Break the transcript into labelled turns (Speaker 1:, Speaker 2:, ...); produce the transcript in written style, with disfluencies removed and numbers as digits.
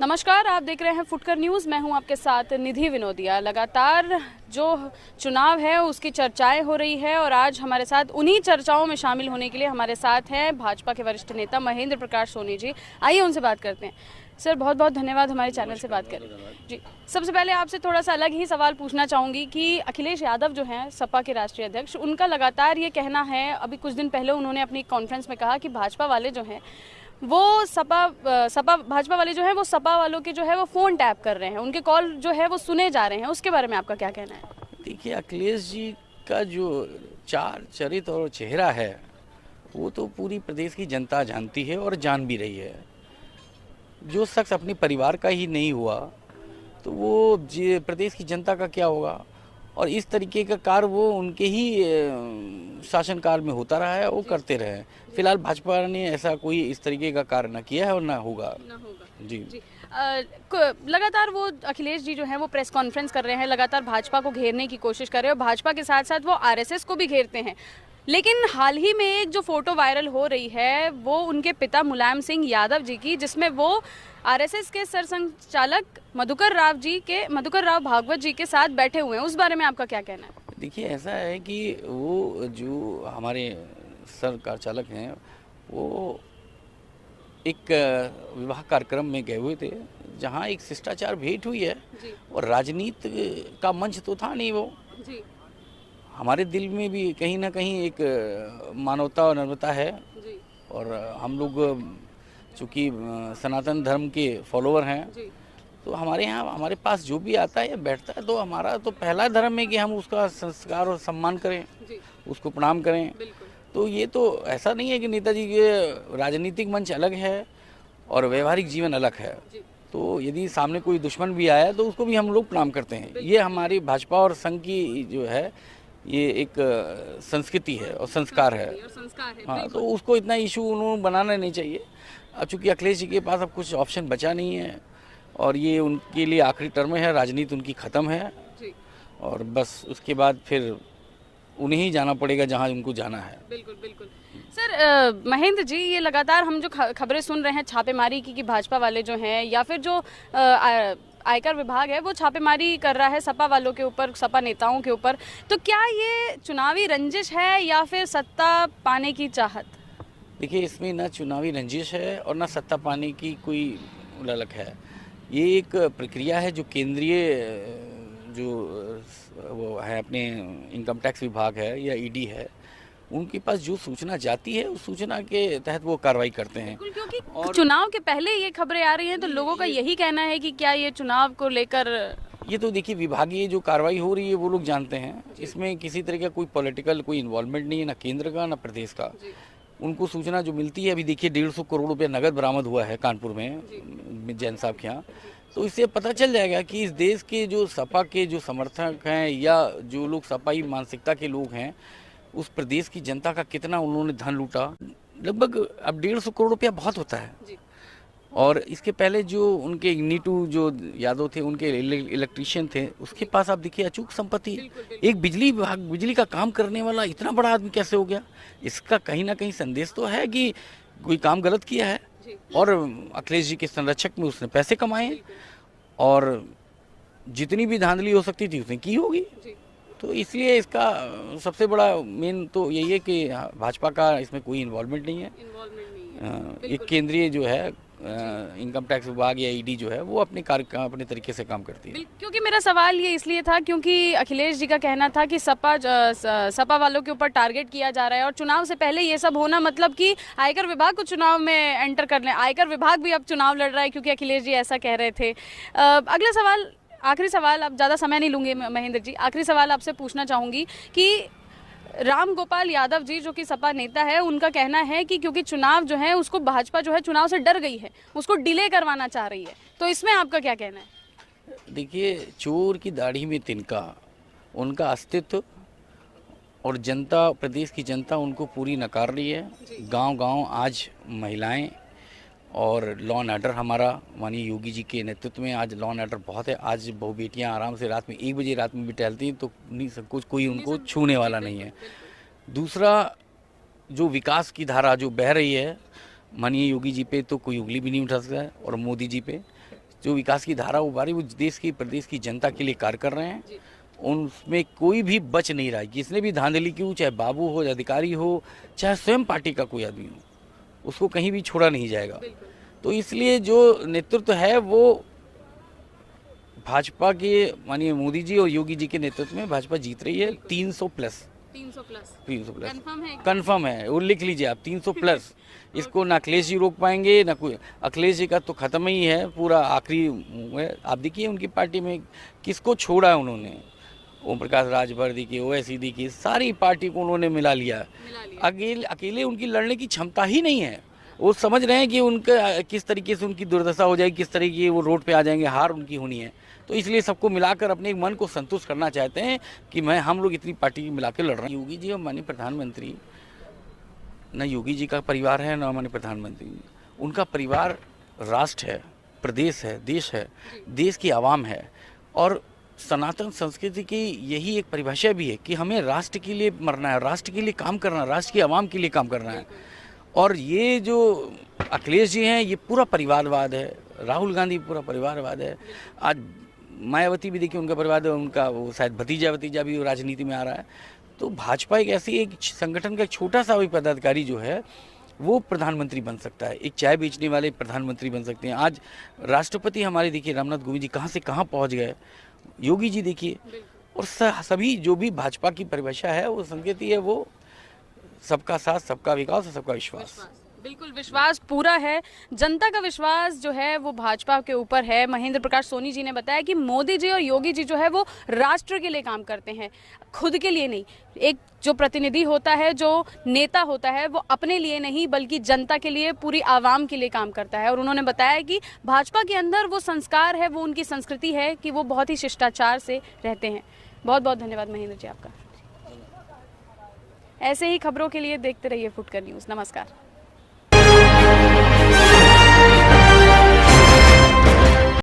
Speaker 1: नमस्कार, आप देख रहे हैं फुटकर न्यूज़। मैं हूं आपके साथ निधि विनोदिया। लगातार जो चुनाव है उसकी चर्चाएं हो रही है और आज हमारे साथ उन्हीं चर्चाओं में शामिल होने के लिए हमारे साथ हैं भाजपा के वरिष्ठ नेता महेंद्र प्रकाश सोनी जी। आइए उनसे बात करते हैं। सर, बहुत बहुत धन्यवाद हमारे चैनल से बात करें जी। सबसे पहले आपसे थोड़ा सा अलग ही सवाल पूछना चाहूँगी कि अखिलेश यादव जो हैं सपा के राष्ट्रीय अध्यक्ष, उनका लगातार ये कहना है, अभी कुछ दिन पहले उन्होंने अपनी कॉन्फ्रेंस में कहा कि भाजपा वाले जो हैं वो भाजपा वाले जो हैं वो सपा वालों के जो है वो फ़ोन टैप कर रहे हैं, उनके कॉल जो है वो सुने जा रहे हैं। उसके बारे में आपका क्या कहना है?
Speaker 2: देखिए, अखिलेश जी का जो चार चरित्र और चेहरा है वो तो पूरी प्रदेश की जनता जानती है और जान भी रही है। जो शख्स अपने परिवार का ही नहीं हुआ तो वो प्रदेश की जनता का क्या होगा। और इस तरीके का कार्य वो उनके ही शासनकाल में होता रहा है, वो करते रहे। फिलहाल भाजपा ने ऐसा कोई इस तरीके का कार्य न किया है और ना होगा। जी।
Speaker 1: लगातार वो अखिलेश जी जो हैं वो प्रेस कॉन्फ्रेंस कर रहे हैं, लगातार भाजपा को घेरने की कोशिश कर रहे हैं और भाजपा के साथ साथ वो आरएसएस को भी घेरते हैं। लेकिन हाल ही में एक जो फोटो वायरल हो रही है वो उनके पिता मुलायम सिंह यादव जी की, जिसमें वो आरएसएस के सरसंघचालक मधुकर राव भागवत जी के साथ बैठे हुए हैं। उस बारे में आपका क्या कहना है?
Speaker 2: देखिए, ऐसा है कि वो जो हमारे सरकार चालक हैं वो एक विवाह कार्यक्रम में गए हुए थे जहां एक शिष्टाचार भेंट हुई है और राजनीति का मंच तो था नहीं वो। जी। हमारे दिल में भी कहीं ना कहीं एक मानवता और नम्रता है। जी। और हम लोग चूँकि सनातन धर्म के फॉलोअर हैं तो हमारे यहाँ हमारे पास जो भी आता है या बैठता है तो हमारा तो पहला धर्म है कि हम उसका संस्कार और सम्मान करें, उसको प्रणाम करें। तो ये तो ऐसा नहीं है कि नेताजी के राजनीतिक मंच अलग है और व्यवहारिक जीवन अलग है। तो यदि सामने कोई दुश्मन भी आया तो उसको भी हम लोग प्रणाम करते हैं। ये हमारी भाजपा और संघ की जो है ये एक संस्कृति है और संस्कार है। हाँ, तो उसको इतना इशू उन्होंने बनाना नहीं चाहिए। अब चूँकि अखिलेश जी के पास अब कुछ ऑप्शन बचा नहीं है और ये उनके लिए आखिरी टर्म है, राजनीति उनकी ख़त्म है और बस उसके बाद फिर उन्हें ही जाना पड़ेगा जहां उनको जाना है।
Speaker 1: बिल्कुल बिल्कुल। सर, महेंद्र जी, ये लगातार हम जो खबरें सुन रहे हैं छापेमारी की कि भाजपा वाले जो हैं या फिर जो आयकर विभाग है वो छापेमारी कर रहा है सपा वालों के ऊपर, सपा नेताओं के ऊपर, तो क्या ये चुनावी रंजिश है या फिर सत्ता पाने की चाहत?
Speaker 2: देखिए, इसमें ना चुनावी रंजिश है और ना सत्ता पाने की कोई ललक है। ये एक प्रक्रिया है जो केंद्रीय जो वो है अपने इनकम टैक्स विभाग है या ईडी है, उनके पास जो सूचना जाती है उस सूचना के तहत वो कार्रवाई करते हैं।
Speaker 1: क्योंकि और चुनाव के पहले ये खबरें आ रही हैं तो लोगों का यही कहना है कि क्या ये चुनाव को लेकर,
Speaker 2: ये तो देखिए विभागीय जो कार्रवाई हो रही है वो लोग जानते हैं। इसमें किसी तरह का कोई पॉलिटिकल कोई इन्वॉल्वमेंट नहीं है, ना केंद्र का ना प्रदेश का। उनको सूचना जो मिलती है, अभी देखिए 150 करोड़ रुपया नगद बरामद हुआ है कानपुर में जैन साहब के यहाँ। तो इससे पता चल जाएगा कि इस देश के जो सपा के जो समर्थक हैं या जो लोग सपाई मानसिकता के लोग हैं, उस प्रदेश की जनता का कितना उन्होंने धन लूटा। लगभग अब 150 करोड़ रुपया बहुत होता है। और इसके पहले जो उनके इग्निटू जो यादव थे, उनके इलेक्ट्रीशियन थे, उसके पास आप देखिए अचूक संपत्ति। एक बिजली का काम करने वाला इतना बड़ा आदमी कैसे हो गया? इसका कहीं ना कहीं संदेश तो है कि कोई काम गलत किया है और अखिलेश जी के संरक्षक में उसने पैसे कमाए और जितनी भी धांधली हो सकती थी उसने की होगी। तो इसलिए इसका सबसे बड़ा मेन तो यही है कि भाजपा का इसमें कोई इन्वॉल्वमेंट नहीं है। एक केंद्रीय जो है इनकम टैक्स विभाग या ईडी जो है वो अपने तरीके से काम करती है।
Speaker 1: क्योंकि मेरा सवाल ये इसलिए था क्योंकि अखिलेश जी का कहना था कि सपा वालों के ऊपर टारगेट किया जा रहा है और चुनाव से पहले ये सब होना मतलब कि आयकर विभाग को चुनाव में एंटर करने, आयकर विभाग भी अब चुनाव लड़ रहा है क्योंकि अखिलेश जी ऐसा कह रहे थे। अगला सवाल, आखिरी सवाल, अब ज़्यादा समय नहीं लूँगी महेंद्र जी, आखिरी सवाल आपसे पूछना चाहूँगी कि राम गोपाल यादव जी जो कि सपा नेता है, उनका कहना है कि क्योंकि चुनाव जो है उसको भाजपा जो है चुनाव से डर गई है, उसको डिले करवाना चाह रही है, तो इसमें आपका क्या कहना है?
Speaker 2: देखिए, चोर की दाढ़ी में तिनका, उनका अस्तित्व और जनता, प्रदेश की जनता उनको पूरी नकार रही है। गांव-गांव आज महिलाएं और लॉ एंड ऑर्डर हमारा माननीय योगी जी के नेतृत्व में आज लॉ एंड ऑर्डर बहुत है। आज बहु बेटियाँ आराम से रात में 1 बजे रात में भी टहलती हैं तो कुछ कोई उनको छूने वाला नहीं है। दूसरा, जो विकास की धारा जो बह रही है माननीय योगी जी पे तो कोई उंगली भी नहीं उठा सकता है और मोदी जी पे। जो विकास की धारा उबारी वो देश की प्रदेश की जनता के लिए कार्य कर रहे हैं। उनमें कोई भी बच नहीं रहा है। जिसने भी धांधली की हो, चाहे बाबू हो, अधिकारी हो, चाहे स्वयं पार्टी का कोई आदमी हो, उसको कहीं भी छोड़ा नहीं जाएगा। तो इसलिए जो नेतृत्व है वो भाजपा के माननीय मोदी जी और योगी जी के नेतृत्व में भाजपा जीत रही है। 300 प्लस कंफर्म है। वो लिख लीजिए आप, 300 प्लस। इसको ना अखिलेश जी रोक पाएंगे ना कोई। अखिलेश जी का तो खत्म ही है, पूरा आखिरी है। आप देखिए उनकी पार्टी में किसको छोड़ा है उन्होंने। ओम प्रकाश राजभर की, ओवैसी की, सारी पार्टी को उन्होंने मिला लिया। अकेले उनकी लड़ने की क्षमता ही नहीं है। वो समझ रहे हैं कि उनका किस तरीके से उनकी दुर्दशा हो जाएगी, किस तरीके वो रोड पे आ जाएंगे, हार उनकी होनी है। तो इसलिए सबको मिलाकर अपने मन को संतुष्ट करना चाहते हैं कि हम लोग इतनी पार्टी मिला के लड़ रहे हैं। योगी जी और माननीय प्रधानमंत्री, न योगी जी का परिवार है न माननीय प्रधानमंत्री, उनका परिवार राष्ट्र है, प्रदेश है, देश है, देश की आवाम है। और सनातन संस्कृति की यही एक परिभाषा भी है कि हमें राष्ट्र के लिए मरना है, राष्ट्र के लिए काम करना है, राष्ट्र की आवाम के लिए काम करना है। और ये जो अखिलेश जी हैं ये पूरा परिवारवाद है, राहुल गांधी पूरा परिवारवाद है। आज मायावती भी देखिए उनका परिवार है, उनका वो शायद भतीजा भी राजनीति में आ रहा है। तो भाजपा एक ऐसी एक संगठन का एक छोटा सा भी पदाधिकारी जो है वो प्रधानमंत्री बन सकता है। एक चाय बेचने वाले प्रधानमंत्री बन सकते हैं। आज राष्ट्रपति हमारे देखिए रामनाथ कोविंद जी कहाँ से कहाँ पहुँच गए। योगी जी देखिए, और सभी जो भी भाजपा की परिभाषा है वो संकेती है, वो सबका साथ, सबका विकास और सबका विश्वास।
Speaker 1: बिल्कुल विश्वास पूरा है। जनता का विश्वास जो है वो भाजपा के ऊपर है। महेंद्र प्रकाश सोनी जी ने बताया कि मोदी जी और योगी जी जो है वो राष्ट्र के लिए काम करते हैं, खुद के लिए नहीं। एक जो प्रतिनिधि होता है, जो नेता होता है, वो अपने लिए नहीं बल्कि जनता के लिए, पूरी आवाम के लिए काम करता है। और उन्होंने बताया कि भाजपा के अंदर वो संस्कार है, वो उनकी संस्कृति है कि वो बहुत ही शिष्टाचार से रहते हैं। बहुत बहुत धन्यवाद महेंद्र जी आपका। ऐसे ही खबरों के लिए देखते रहिए फुटकर न्यूज़। नमस्कार।